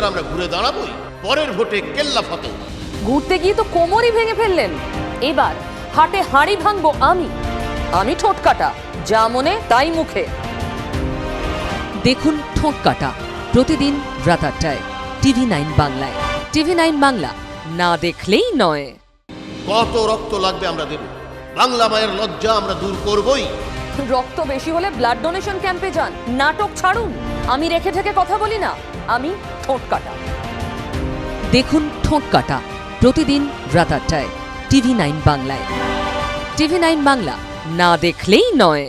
এবার আমরা ঘুরে দাঁড়াবোই, পরের ভোটে কেল্লা ফতে। ঘুরতে গিয়ে তো কোমরই ভেঙে ফেললেন। এবার হাটে হাঁড়ি ভাঙবো আমি। আমি ঠোঁট কাটা, যা মনে তাই মুখে। দেখুন ঠোঁট কাটা প্রতিদিন রাত ৮টায় TV9 বাংলায়। TV9 বাংলা, না দেখলেই নয়। কত রক্ত লাগবে আমরা দেব, বাংলা মায়ের লজ্জা আমরা দূর করবই। রক্ত বেশি হলে ব্লাড ডোনেশন ক্যাম্পে যান, নাটক ছাড়ুন। আমি রেখে থেকে কথা বলি না, আমি ঠোঁট কাটা। দেখুন ঠোঁট কাটা প্রতিদিন রাত ৮টায় TV9 বাংলায়। TV9 বাংলা, না দেখলেই নয়।